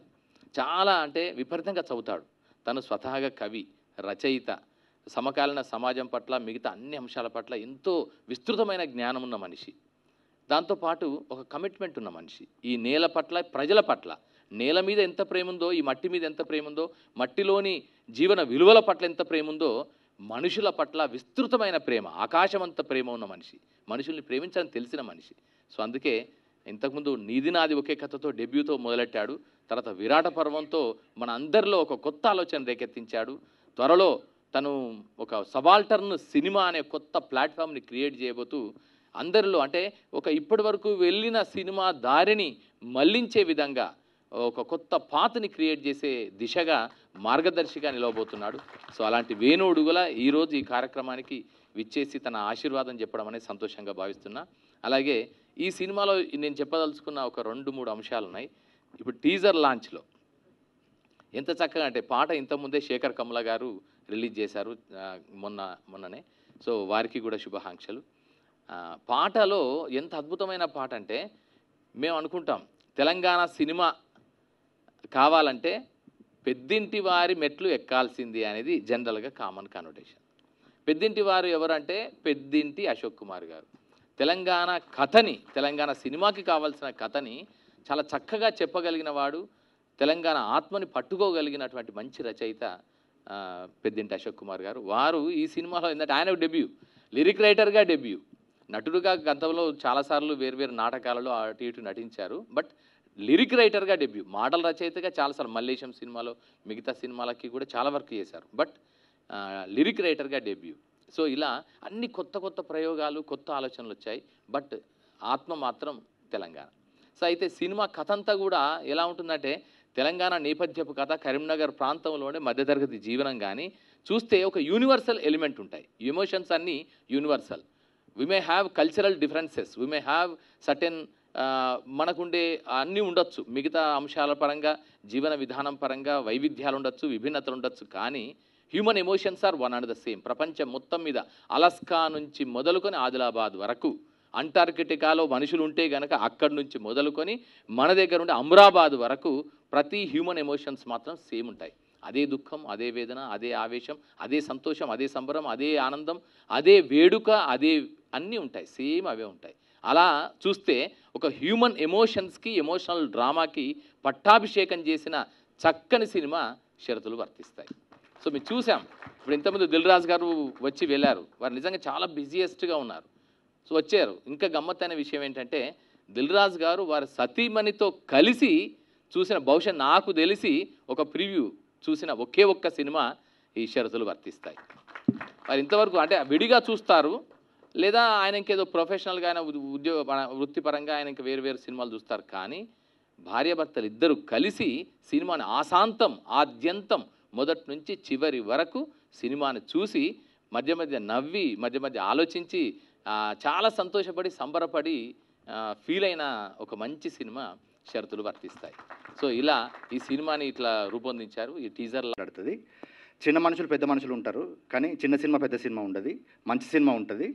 చాలా అంటే విపరీతంగా చదువుతాడు. తను స్వతహాగా కవి, రచయిత, సమకాలీన సమాజం పట్ల మిగతా అన్ని అంశాల పట్ల ఎంతో విస్తృతమైన జ్ఞానం ఉన్న మనిషి. దాంతోపాటు ఒక కమిట్మెంట్ ఉన్న మనిషి. ఈ నేల పట్ల, ప్రజల పట్ల, నేల మీద ఎంత ప్రేమ ఉందో, ఈ మట్టి మీద ఎంత ప్రేమ ఉందో, మట్టిలోని జీవన విలువల పట్ల ఎంత ప్రేమ ఉందో, మనుషుల పట్ల విస్తృతమైన ప్రేమ, ఆకాశమంత ప్రేమ ఉన్న మనిషి, మనుషుల్ని ప్రేమించాలని తెలిసిన మనిషి. సో అందుకే ఇంతకుముందు నీది నాది ఒకే కథతో డెబ్యూతో మొదలెట్టాడు. తర్వాత విరాట పర్వంతో మన అందరిలో ఒక కొత్త ఆలోచన రేకెత్తించాడు. త్వరలో తను ఒక సబాల్టర్న్ సినిమా అనే కొత్త ప్లాట్ఫామ్ని క్రియేట్ చేయబోతూ అందరిలో అంటే ఒక ఇప్పటి వరకు వెళ్ళిన సినిమా దారిని మళ్లించే విధంగా ఒక కొత్త పాత్ని క్రియేట్ చేసే దిశగా మార్గదర్శిగా నిలవబోతున్నాడు. సో అలాంటి వేణు ఉడుగుల ఈరోజు ఈ కార్యక్రమానికి విచ్చేసి తన ఆశీర్వాదం చెప్పడం అనేది సంతోషంగా భావిస్తున్నా. అలాగే ఈ సినిమాలో నేను చెప్పదలుచుకున్న ఒక 2-3 అంశాలు ఉన్నాయి. ఇప్పుడు టీజర్ లాంచ్లో ఎంత చక్కగా అంటే పాట ఇంతకుముందే శేఖర్ కమల గారు రిలీజ్ చేశారు మొన్ననే. సో వారికి కూడా శుభాకాంక్షలు. పాటలో ఎంత అద్భుతమైన పాట అంటే మేము అనుకుంటాం తెలంగాణ సినిమా కావాలంటే పెద్దింటి వారి మెట్లు ఎక్కాల్సింది అనేది జనరల్గా కామన్ కానోటేషన్. పెద్దింటి వారు ఎవరంటే పెద్దింటి అశోక్ కుమార్ గారు. తెలంగాణ కథని, తెలంగాణ సినిమాకి కావాల్సిన కథని చాలా చక్కగా చెప్పగలిగిన వాడు, తెలంగాణ ఆత్మని పట్టుకోగలిగినటువంటి మంచి రచయిత పెద్దింటి అశోక్ కుమార్ గారు. వారు ఈ సినిమాలో ఏంటంటే ఆయన డెబ్యూ, లిరిక్ రైటర్గా డెబ్యూ, నటుడుగా గతంలో చాలాసార్లు వేర్వేరు నాటకాలలో అటు ఇటు నటించారు. బట్ లిరిక్ రైటర్గా డెబ్యూ, మాటల రచయితగా చాలాసార్లు మల్లేశం సినిమాలో మిగతా సినిమాలకి కూడా చాలా వర్క్ చేశారు. బట్ లిరిక్ రైటర్గా డెబ్యూ. సో ఇలా అన్ని కొత్త కొత్త ప్రయోగాలు, కొత్త ఆలోచనలు వచ్చాయి. బట్ ఆత్మ మాత్రం తెలంగాణ. సో అయితే సినిమా కథ అంతా కూడా ఎలా ఉంటుందంటే తెలంగాణ నేపథ్యపు కథ, కరీంనగర్ ప్రాంతంలోనే మధ్యతరగతి జీవనం. కానీ చూస్తే ఒక యూనివర్సల్ ఎలిమెంట్ ఉంటాయి. ఎమోషన్స్ అన్నీ universal. We may have cultural differences, we may have certain మనకుండే అన్నీ ఉండొచ్చు, మిగతా అంశాల పరంగా, జీవన విధానం పరంగా వైవిధ్యాలు ఉండొచ్చు, విభిన్నతలు ఉండొచ్చు. కానీ human emotions are one and the same. ప్రపంచం మొత్తం మీద అలస్కా నుంచి మొదలుకొని ఆదిలాబాద్ వరకు, అంటార్కిటికాలో మనుషులు ఉంటే కనుక అక్కడి నుంచి మొదలుకొని మన దగ్గర ఉండే అమ్రాబాద్ వరకు ప్రతి హ్యూమన్ ఎమోషన్స్ మాత్రం సేమ్ ఉంటాయి. అదే దుఃఖం, అదే వేదన, అదే ఆవేశం, అదే సంతోషం, అదే సంబరం, అదే ఆనందం, అదే వేడుక, అదే అన్నీ ఉంటాయి, సేమ్ అవే ఉంటాయి. అలా చూస్తే ఒక హ్యూమన్ ఎమోషన్స్కి, ఎమోషనల్ డ్రామాకి పట్టాభిషేకం చేసిన చక్కని సినిమా షరతులు వర్తిస్తాయి. సో మేము చూసాం. ఇప్పుడు ఇంతకుముందు దిల్ రాజు గారు వచ్చి వెళ్ళారు. వారు నిజంగా చాలా బిజీయెస్ట్గా ఉన్నారు. సో వచ్చారు. ఇంకా గమ్మత్తైన విషయం ఏంటంటే దిల్ రాజు గారు వారి సతీమణితో కలిసి చూసిన, బహుశా నాకు తెలిసి ఒక ప్రివ్యూ చూసిన ఒకే ఒక్క సినిమా ఈ షరతులు వర్తిస్తాయి. వారు ఇంతవరకు అంటే విడిగా చూస్తారు, లేదా ఆయన ఇంకేదో ప్రొఫెషనల్గా ఆయన వృత్తిపరంగా ఆయన ఇంకా వేరు వేరు సినిమాలు చూస్తారు. కానీ భార్యాభర్తలు ఇద్దరు కలిసి సినిమాని ఆశాంతం, ఆద్యంతం, మొదటి నుంచి చివరి వరకు సినిమాని చూసి మధ్య మధ్య నవ్వి, మధ్య మధ్య ఆలోచించి చాలా సంతోషపడి, సంబరపడి ఫీల్ అయిన ఒక మంచి సినిమా షరతులు వర్తిస్తాయి. సో ఇలా ఈ సినిమాని ఇట్లా రూపొందించారు. ఈ టీజర్లో ఆడుతుంది. చిన్న మనుషులు పెద్ద మనుషులు ఉంటారు, కానీ చిన్న సినిమా పెద్ద సినిమా ఉండదు, మంచి సినిమా ఉంటుంది.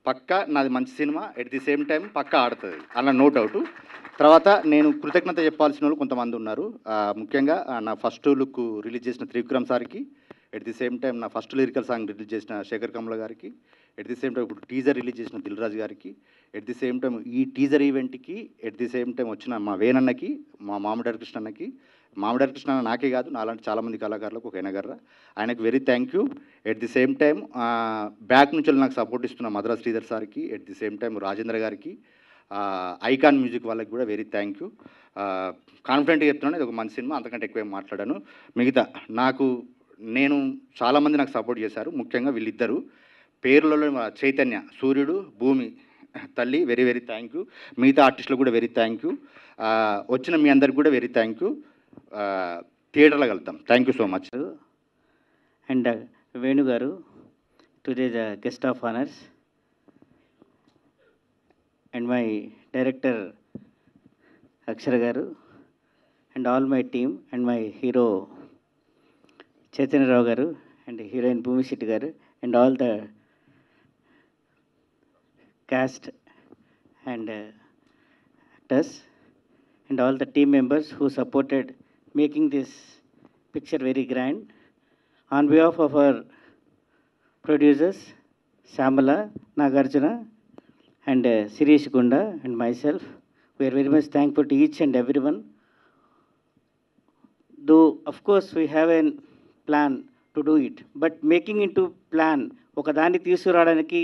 పక్కా నాది మంచి cinema, at the same time పక్కా ఆడుతుంది అన్న నో డౌట్. తర్వాత నేను కృతజ్ఞత చెప్పాల్సిన వాళ్ళు కొంతమంది ఉన్నారు. ముఖ్యంగా నా ఫస్ట్ లుక్ రిలీజ్ చేసిన త్రివిక్రమ్ సార్కి, ఎట్ ది సేమ్ టైం నా ఫస్ట్ లిరికల్ సాంగ్ రిలీజ్ చేసిన శేఖర్ కమల గారికి, ఎట్ ది సేమ్ టైం ఇప్పుడు టీజర్ రిలీజ్ చేసిన దిల్ రాజు గారికి, ఎట్ ది సేమ్ టైం ఈ టీజర్ ఈవెంట్కి ఎట్ ది సేమ్ టైం వచ్చిన మా వేణన్నకి, మా మామిడారి కృష్ణ అన్నకి. మామిడారి కృష్ణ నాకే కాదు, నాలాంటి చాలామంది కళాకారులకు ఒక ఎనగర్ర, ఆయనకు very thank you. At the same time back నుంచి నాకు సపోర్ట్ ఇస్తున్న మద్రా శ్రీధర్ సార్కి, at the same time Rajendra గారికి, ఐకాన్ మ్యూజిక్ వాళ్ళకి కూడా వెరీ థ్యాంక్ యూ. కాన్ఫిడెంట్గా చెప్తున్నాను, ఇది ఒక మంచి సినిమా, అంతకంటే ఎక్కువ మాట్లాడాను. మిగతా నేను చాలామంది నాకు సపోర్ట్ చేశారు. ముఖ్యంగా వీళ్ళిద్దరు పేర్లలో చైతన్య, సూర్యుడు, భూమి తల్లి, వెరీ వెరీ థ్యాంక్ యూ. మిగతా ఆర్టిస్టులకు కూడా వెరీ థ్యాంక్ యూ. వచ్చిన మీ అందరికి కూడా వెరీ థ్యాంక్ యూ. థియేటర్లో కలుద్దాం. Thank you so much. And Venu గారు today the guest of honors, and my director Akshara Garu, and all my team, and my hero Chaitanya Rao Garu, and heroine Bhumi Shetty Garu, and all the cast and actors, and all the team members who supported making this picture very grand. On behalf of our producers, Shamala, Nagarjuna, and Sirish Gunda, and myself, we are very much thankful to each and everyone. Though, of course, we have a plan to do it, but making into plan, ఒకదాన్ని తీసుకురావడానికి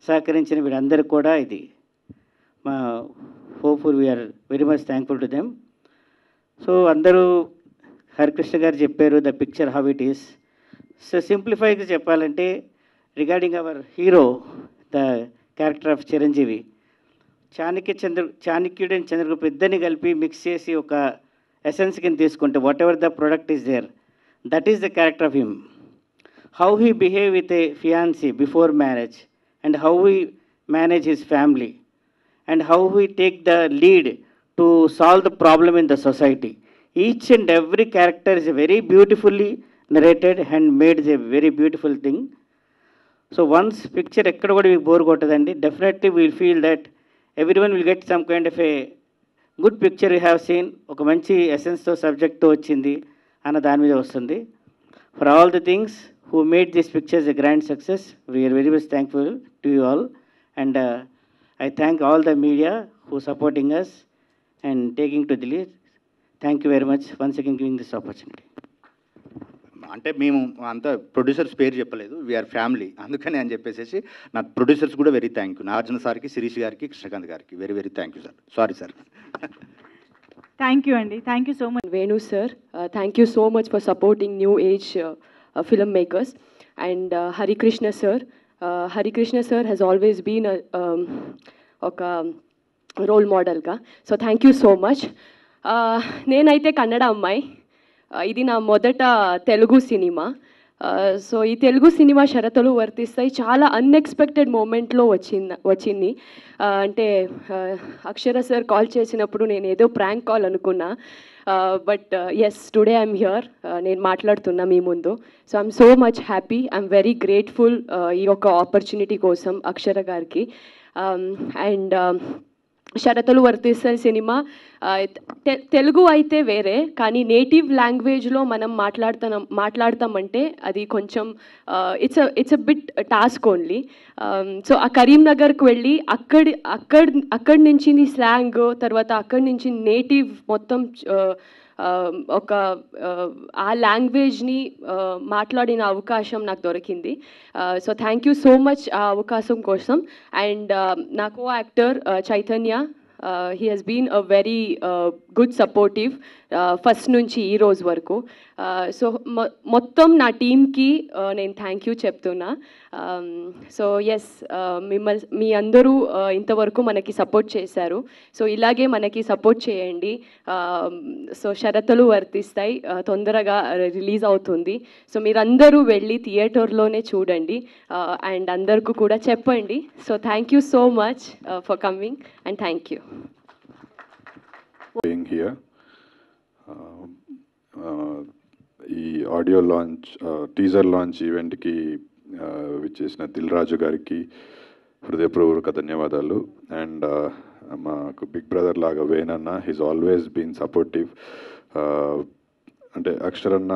సహకరించిన వీరందరూ కూడా ఇది మా hopeful we are very much thankful to them. So అందరూ హరికృష్ణ గారు చెప్పారు the picture how it is. So సింప్లిఫైగా చెప్పాలంటే regarding our hero the character of Chiranjeevi, చాణక్యుడు అండ్ చంద్రగుప్త ఇద్దరిని కలిపి మిక్స్ చేసి ఒక ఎసెన్స్ కింద తీసుకుంటే whatever the product is there, that is the character of him. How he behave with a fiancee before marriage, and how we manage his family, and how we take the lead to solve the problem in the society. Each and every character is very beautifully narrated and made a very beautiful thing. So once picture ekkada kuda meeku bore kottadandi, definitely we will feel that everyone will get some kind of a good picture we have seen, oka manchi essence to subject to vachindi ana dani meeda vastundi. For all the things who made this picture a grand success, we are very much thankful to you all, and I thank all the media who supporting us and taking to the lead. Thank you very much once again giving this opportunity. అంటే మేము అంతా producers పేరు చెప్పలేదు, we are family, అందుకని అని చెప్పేసి నా producers కూడా వెరీ థ్యాంక్ యూ, నాగార్జున సార్కి, శిరీష్ గారికి, కృష్ణకాంత్ గారికి very very thank you sir. Sorry sir. Thank you అండి, thank you so much. Venu sir, thank you so much for supporting new age filmmakers, and Hari Krishna sir. Hari Krishna sir has always been a role model ga, so thank you so much. నేనైతే కన్నడ అమ్మాయి, ఇది నా మొదట Telugu cinema. So ఈ Telugu cinema షరతులు వర్తిస్తాయి చాలా unexpected మూమెంట్లో వచ్చింది. అంటే అక్షర సార్ కాల్ చేసినప్పుడు నేను ఏదో ప్రాంక్ కాల్ అనుకున్నా, but yes today I'm here, నేను మాట్లాడుతున్నా మీ ముందు. So I'm so much happy, I'm very grateful ఈ యొక్క ఆపర్చునిటీ కోసం అక్షర గారికి. అండ్ షరతులు వర్తిస్తాయి సినిమా తెలుగు అయితే వేరే, కానీ లాంగ్వేజ్లో మనం మాట్లాడతామంటే అది కొంచెం it's a bit task only. So ఆ కరీంనగర్కి వెళ్ళి అక్కడి నుంచి స్లాంగ్, తర్వాత అక్కడి నుంచి నేటివ్ మొత్తం ఒక ఆ లాంగ్వేజ్ని మాట్లాడిన అవకాశం నాకు దొరికింది. So thank you so much ఆ అవకాశం కోసం. అండ్ నా co actor Chaitanya, he has been a very good supportive first నుంచి ఈ రోజు వరకు. సో మొత్తం నా టీమ్కి నేను థ్యాంక్ యూ చెప్తున్నా. సో ఎస్, మీ అందరూ ఇంతవరకు మనకి సపోర్ట్ చేశారు, సో ఇలాగే మనకి సపోర్ట్ చేయండి. సో షరతులు వర్తిస్తాయి తొందరగా రిలీజ్ అవుతుంది, సో మీరందరూ వెళ్ళి థియేటర్లోనే చూడండి అండ్ అందరికీ కూడా చెప్పండి. So thank you so much for coming and thank you. Being here, ఈ ఆడియో లాంచ్ టీజర్ లాంచ్ ఈవెంట్కి విచ్చేసిన దిల్ రాజు గారికి హృదయపూర్వక ధన్యవాదాలు. అండ్ మాకు బిగ్ బ్రదర్ లాగా వేనన్న, హీస్ ఆల్వేస్ బీన్ సపోర్టివ్. అంటే అక్షరన్న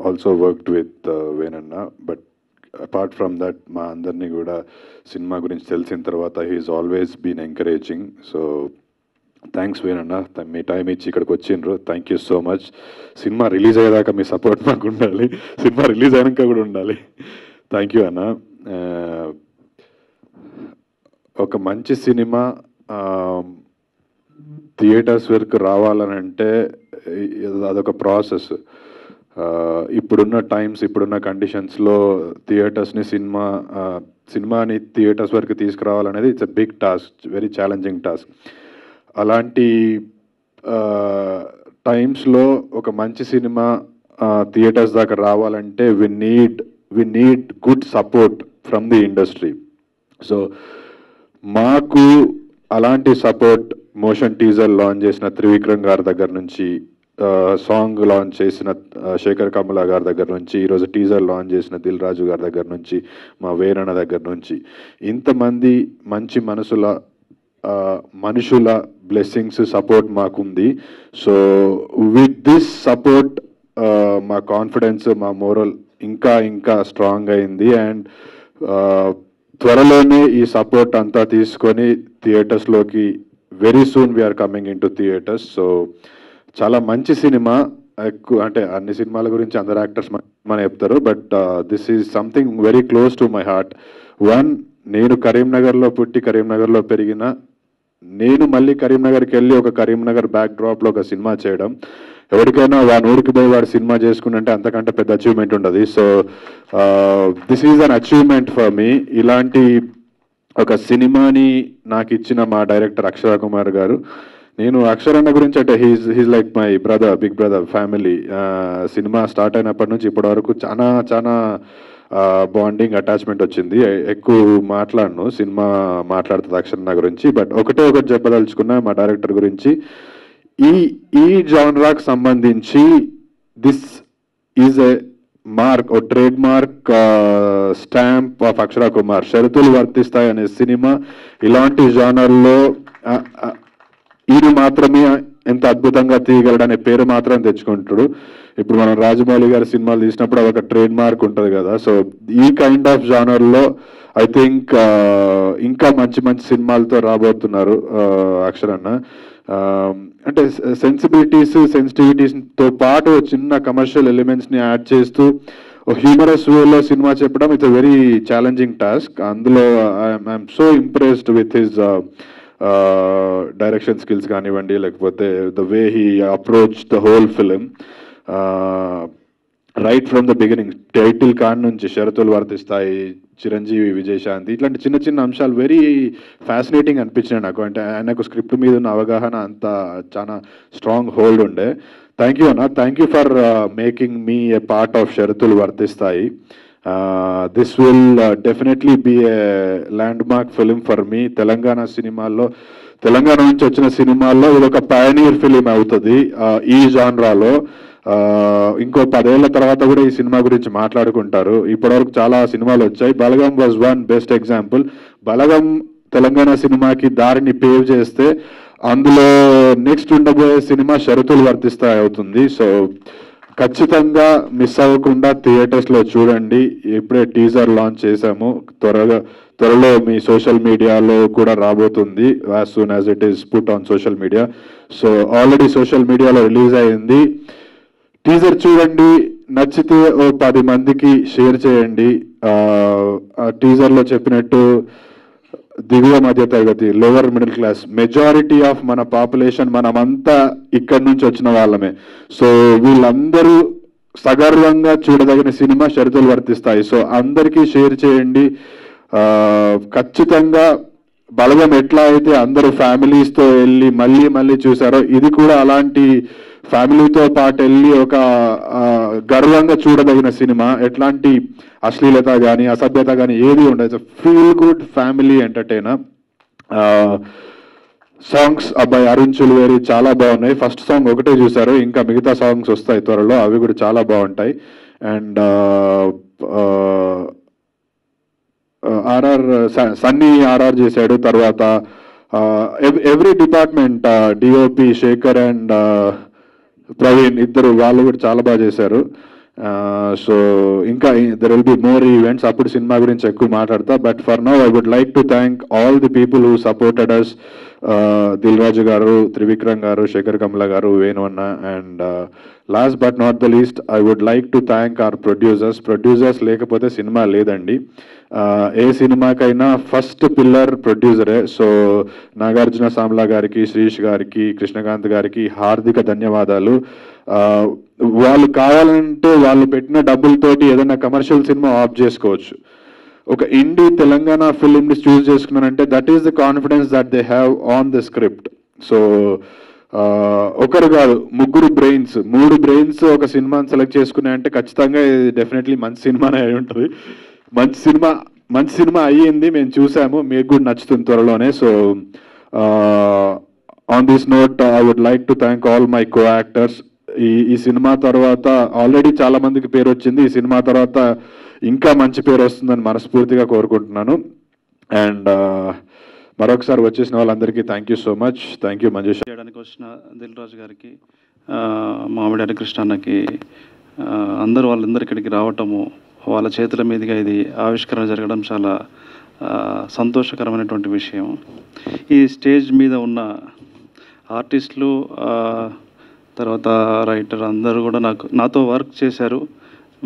ఆల్సో వర్క్డ్ విత్ వేనన్న, బట్ అపార్ట్ ఫ్రమ్ దట్ మా అందరినీ కూడా సినిమా గురించి తెలిసిన తర్వాత he's always been encouraging. So thanks వేనన్న, మీ టైం ఇచ్చి ఇక్కడికి వచ్చిండ్రు, thank you so much. Cinema release అయ్యేదాకా మీ సపోర్ట్ మాకు ఉండాలి, సినిమా రిలీజ్ అయినాక కూడా ఉండాలి. థ్యాంక్ యూ అన్న. ఒక మంచి సినిమా థియేటర్స్ వరకు రావాలని అంటే అదొక ప్రాసెస్. ఇప్పుడున్న టైమ్స్, ఇప్పుడున్న కండిషన్స్లో థియేటర్స్ని సినిమాని థియేటర్స్ వరకు తీసుకురావాలనేది it's a big task, very challenging task. అలాంటి టైమ్స్లో ఒక మంచి సినిమా థియేటర్స్ దాకా రావాలంటే we need good support from the industry. So మాకు అలాంటి సపోర్ట్ మోషన్ టీజర్ లాంచ్ చేసిన త్రివిక్రమ్ గారి దగ్గర నుంచి, సాంగ్ లాంచ్ చేసిన శేఖర్ కమల గారి దగ్గర నుంచి, ఈరోజు టీజర్ లాంచ్ చేసిన దిల్ రాజు గారి దగ్గర నుంచి, మా వేరణ దగ్గర నుంచి, ఇంతమంది మంచి మనుషుల బ్లెస్సింగ్స్ సపోర్ట్ మాకుంది. సో విత్ దిస్ సపోర్ట్ మా కాన్ఫిడెన్స్, మా మోరల్ ఇంకా ఇంకా స్ట్రాంగ్ అయింది. అండ్ త్వరలోనే ఈ సపోర్ట్ అంతా తీసుకొని థియేటర్స్లోకి very soon we are coming into theatres. So చాలా మంచి సినిమా. అంటే అన్ని సినిమాల గురించి అందరు యాక్టర్స్ మన చెప్తారు, but this is something very close to my heart. నేను కరీంనగర్లో పుట్టి కరీంనగర్లో పెరిగిన నేను మళ్ళీ కరీంనగర్కి వెళ్ళి ఒక కరీంనగర్ బ్యాక్ డ్రాప్లో ఒక సినిమా చేయడం, ఎవరికైనా వాడి ఊరికి పోయి వాడు సినిమా చేసుకుంటే అంతకంటే పెద్ద అచీవ్మెంట్ ఉండదు. So this is an achievement for me. ఇలాంటి ఒక సినిమాని నాకు ఇచ్చిన మా డైరెక్టర్ అక్షర కుమార్ గారు. నేను అక్షరన్న గురించి అంటే he's like my brother, big brother, family. Cinema start అయినప్పటి నుంచి ఇప్పటి వరకు చాలా చాలా బాండింగ్, అటాచ్మెంట్ వచ్చింది. ఎక్కువ మాట్లాడను, సినిమా మాట్లాడుతుంది అక్షరన్న గురించి. బట్ ఒకటి చెప్పదలుచుకున్నా మా డైరెక్టర్ గురించి. ఈ జానరాకు సంబంధించి దిస్ ఈజ్ ఎ మార్క్, ఓ trade mark stamp of Akshara Kumar. షరతులు వర్తిస్తాయి అనే సినిమా ఇలాంటి జానర్లో ఈయన మాత్రమే ఎంత అద్భుతంగా తీయగలడనే పేరు మాత్రం తెచ్చుకుంటాడు. ఇప్పుడు మనం రాజమౌళి గారి సినిమాలు తీసినప్పుడు ఒక ట్రేడ్ మార్క్ ఉంటుంది కదా. సో ఈ కైండ్ ఆఫ్ జానర్లో ఐ థింక్ ఇంకా మంచి మంచి సినిమాలతో రాబోతున్నారు అక్షరన్న. అంటే సెన్సిటివిటీస్తో పాటు చిన్న కమర్షియల్ ఎలిమెంట్స్ని యాడ్ చేస్తూ హ్యూమరస్ వేలో సినిమా చెప్పడం it's a very challenging task. అందులో I'm so impressed with his direction skills కానివ్వండి, లేకపోతే the way he approach the whole film right from the beginning. Title కాన్ నుంచి షరతులు వర్తిస్తాయి, చిరంజీవి, విజయశాంతి, ఇట్లాంటి చిన్న చిన్న అంశాలు వెరీ ఫ్యాసినేటింగ్ అనిపించినాయి నాకు. అంటే ఆయనకు స్క్రిప్ట్ మీద ఉన్న అవగాహన అంతా చాలా స్ట్రాంగ్ హోల్డ్ ఉండే. థ్యాంక్ యూ అన్న, thank you for making me a part of షరతులు వర్తిస్తాయి. This will definitely be a landmark film for me. Telangana నుంచి వచ్చిన సినిమాల్లో ఇది ఒక పయనీర్ ఫిలిం అవుతుంది ఈ జాన్రాలో. ఇంకో 10 ఏళ్ల తర్వాత కూడా ఈ సినిమా గురించి మాట్లాడుకుంటారు. ఇప్పటివరకు చాలా సినిమాలు వచ్చాయి. బలగం వాజ్ వన్ బెస్ట్ ఎగ్జాంపుల్. బలగం తెలంగాణ సినిమాకి దారిని పేవ్ చేస్తే అందులో నెక్స్ట్ ఉండబోయే సినిమా షరతులు వర్తిస్తాయి అవుతుంది. సో ఖచ్చితంగా మిస్ అవ్వకుండా థియేటర్స్లో చూడండి. ఇప్పుడే టీజర్ లాంచ్ చేశాము, త్వరలో మీ సోషల్ మీడియాలో కూడా రాబోతుంది, as soon as it is put on social media. So already social మీడియాలో రిలీజ్ అయింది. టీజర్ చూడండి, నచ్చితే ఓ 10 మందికి షేర్ చేయండి. టీజర్లో చెప్పినట్టు దిగువ మధ్య తరగతి, lower middle class, majority of మన పాపులేషన్ మనమంతా ఇక్కడి నుంచి వచ్చిన వాళ్ళమే. సో వీళ్ళందరూ సగర్వంగా చూడదగిన సినిమా షరతులు వర్తిస్తాయి. సో అందరికీ షేర్ చేయండి. ఖచ్చితంగా బలగం ఎట్లా అయితే అందరూ ఫ్యామిలీస్తో వెళ్ళి మళ్ళీ మళ్ళీ చూసారో, ఇది కూడా అలాంటి ఫ్యామిలీతో పాటు వెళ్ళి ఒక గర్వంగా చూడదగిన సినిమా. ఎట్లాంటి అశ్లీలత కానీ అసభ్యత కానీ ఏది ఉండదు. Feel good family entertainer. Songs అబ్బాయి అరుణ్ చుల్వేరి చాలా బాగున్నాయి. ఫస్ట్ సాంగ్ ఒకటే చూసారు, ఇంకా మిగతా సాంగ్స్ వస్తాయి త్వరలో, అవి కూడా చాలా బాగుంటాయి. అండ్ ఆర్ఆర్ సన్నీ ఆర్ఆర్ చేశాడు. తర్వాత every department, DOP Shekhar and Praveen ఇద్దరు, వాళ్ళు కూడా చాలా బాగా చేశారు. సో ఇంకా there will be more events, అప్పుడు సినిమా గురించి ఎక్కువ మాట్లాడతా. But for now I would like to thank all the people who supported us. Dil Raju garu, Trivikram garu, Shekhar Kamala garu, వేణువన్న. And last but not the least I would like to thank our producers లేకపోతే cinema లేదండి. ఏ సినిమాకైనా first pillar ప్రొడ్యూసరే. So Nagarjuna సామ్లా గారికి, శ్రీష్ గారికి, కృష్ణకాంత్ గారికి హార్దిక ధన్యవాదాలు. వాళ్ళు కావాలంటే వాళ్ళు పెట్టిన డబ్బులతోటి ఏదైనా కమర్షియల్ సినిమా ఆఫ్ చేసుకోవచ్చు. ఒక ఇండి తెలంగాణ ఫిలింని చూస్ చేసుకున్నారంటే that is the confidence that they have on the script. So ఒకరు కాదు, 3 బ్రెయిన్స్ ఒక సినిమాని సెలెక్ట్ చేసుకున్నాయంటే ఖచ్చితంగా ఇది డెఫినెట్లీ మంచి సినిమానే అయి ఉంటుంది. మంచి సినిమా మంచి సినిమా అయ్యింది, మేము చూసాము, మీకు కూడా నచ్చుతుంది త్వరలోనే. So on this note I would like to thank all my co actors. ఈ సినిమా తర్వాత ఆల్రెడీ చాలా మందికి పేరు వచ్చింది, ఈ సినిమా తర్వాత ఇంకా మంచి పేరు వస్తుందని మనస్ఫూర్తిగా కోరుకుంటున్నాను. అండ్ మరొకసారి వచ్చేసిన వాళ్ళందరికీ thank you so much. Thank you Manjusha. చేయడానికి వచ్చిన దిల్ రాజు గారికి, మామిడి హరికృష్ణ అన్నకి, వాళ్ళందరూ ఇక్కడికి రావటము, వాళ్ళ చేతుల మీదుగా ఇది ఆవిష్కరణ జరగడం చాలా సంతోషకరమైనటువంటి విషయం. ఈ స్టేజ్ మీద ఉన్న ఆర్టిస్టులు, తర్వాత రైటర్ అందరూ కూడా నాతో వర్క్ చేశారు.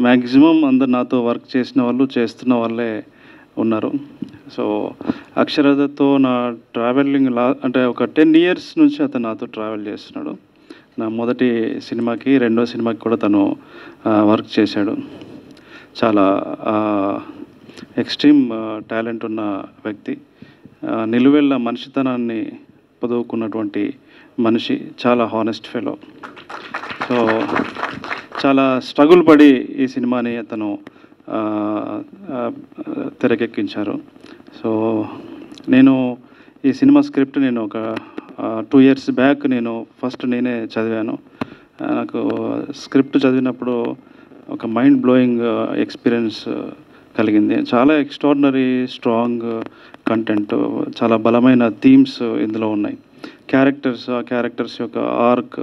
మ్యాక్సిమం అందరు నాతో వర్క్ చేసిన వాళ్ళు, చేస్తున్న వాళ్ళే ఉన్నారు. సో అక్షరతో నా ట్రావెలింగ్ అంటే ఒక 10 years నుంచి అతను నాతో ట్రావెల్ చేస్తున్నాడు. నా మొదటి సినిమాకి, రెండో సినిమాకి కూడా తను వర్క్ చేశాడు. చాలా ఎక్స్ట్రీమ్ టాలెంట్ ఉన్న వ్యక్తి, నిలువెల్ల మనిషితనాన్ని పొదువుకున్నటువంటి మనిషి, చాలా హానెస్ట్ ఫెలో. సో చాలా స్ట్రగుల్ పడి ఈ సినిమాని అతను తెరకెక్కించారు. సో నేను ఈ సినిమా స్క్రిప్ట్ నేను ఒక 2 years బ్యాక్ నేను ఫస్ట్ నేనే చదివాను. నాకు స్క్రిప్ట్ చదివినప్పుడు ఒక మైండ్ బ్లోయింగ్ ఎక్స్పీరియన్స్ కలిగింది. చాలా ఎక్స్ట్రాడినరీ స్ట్రాంగ్ కంటెంట్, చాలా బలమైన థీమ్స్ ఇందులో ఉన్నాయి. ఆ క్యారెక్టర్స్ యొక్క ఆర్క్,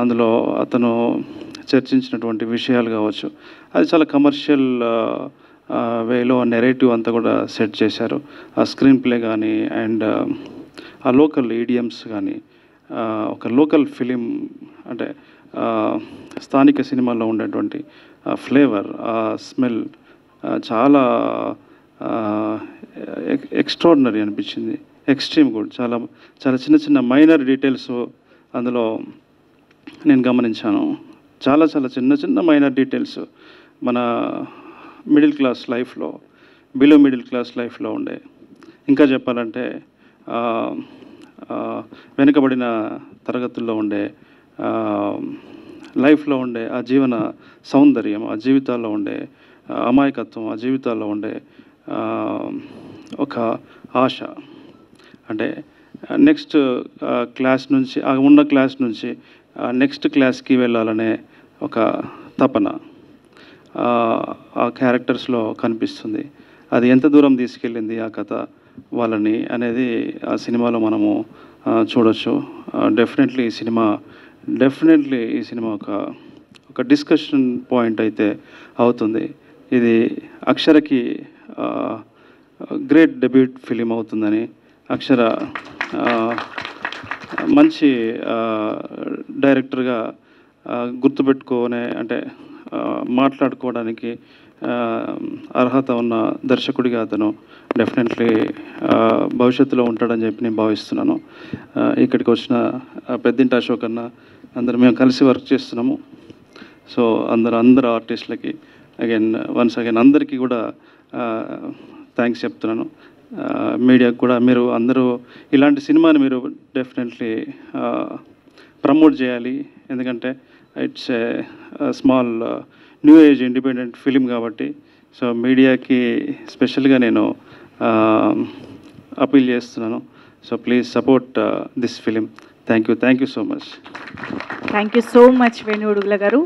అందులో అతను చర్చించినటువంటి విషయాలు కావచ్చు, అది చాలా కమర్షియల్ వేలో నెరేటివ్ అంతా కూడా సెట్ చేశారు. ఆ స్క్రీన్ ప్లే కానీ అండ్ ఆ లోకల్ ఈడియమ్స్ కానీ, ఒక లోకల్ ఫిలిం అంటే స్థానిక సినిమాల్లో ఉండేటువంటి ఫ్లేవర్, ఆ స్మెల్ చాలా ఎక్స్ట్రాడినరీ అనిపించింది. ఎక్స్ట్రీమ్ కూడా చాలా చాలా చిన్న చిన్న మైనర్ డీటెయిల్స్ అందులో నేను గమనించాను. చాలా చాలా చిన్న చిన్న మైనర్ డీటెయిల్స్ మన మిడిల్ క్లాస్ లైఫ్లో, బిలో మిడిల్ క్లాస్ లైఫ్లో ఉండే, ఇంకా చెప్పాలంటే వెనుకబడిన తరగతుల్లో ఉండే లైఫ్లో ఉండే ఆ జీవన సౌందర్యం, ఆ జీవితాల్లో ఉండే అమాయకత్వం, ఆ జీవితాల్లో ఉండే ఒక ఆశ, అంటే నెక్స్ట్ క్లాస్ నుంచి, ఉన్న క్లాస్ నుంచి నెక్స్ట్ క్లాస్కి వెళ్ళాలనే ఒక తపన ఆ క్యారెక్టర్స్లో కనిపిస్తుంది. అది ఎంత దూరం తీసుకెళ్ళింది ఆ కథ వాళ్ళని అనేది ఆ సినిమాలో మనము చూడొచ్చు. డెఫినెట్లీ ఈ సినిమా ఒక డిస్కషన్ పాయింట్ అయితే అవుతుంది. ఇది అక్షరకి గ్రేట్ డెబ్యూట్ ఫిలిం అవుతుందని, అక్షర మంచి డైరెక్టర్గా గుర్తుపెట్టుకోనే, అంటే మాట్లాడుకోవడానికి అర్హత ఉన్న దర్శకుడిగా అతను డెఫినెట్లీ భవిష్యత్తులో ఉంటాడని చెప్పి నేను భావిస్తున్నాను. ఇక్కడికి వచ్చిన పెద్దింటి అశోక్ అన్న, అందరూ మేము కలిసి వర్క్ చేస్తున్నాము. సో అందరు ఆర్టిస్టులకి వన్స్ అగైన్ అందరికీ కూడా థ్యాంక్స్ చెప్తున్నాను. మీడియాకు కూడా మీరు అందరూ ఇలాంటి సినిమాని మీరు డెఫినెట్లీ ప్రమోట్ చేయాలి. ఎందుకంటే it's a small new age independent film కాబట్టి. సో మీడియాకి స్పెషల్గా నేను అపీల్ చేస్తున్నాను. So please support this film. Thank you so much. Thank you so much Venugula గారు.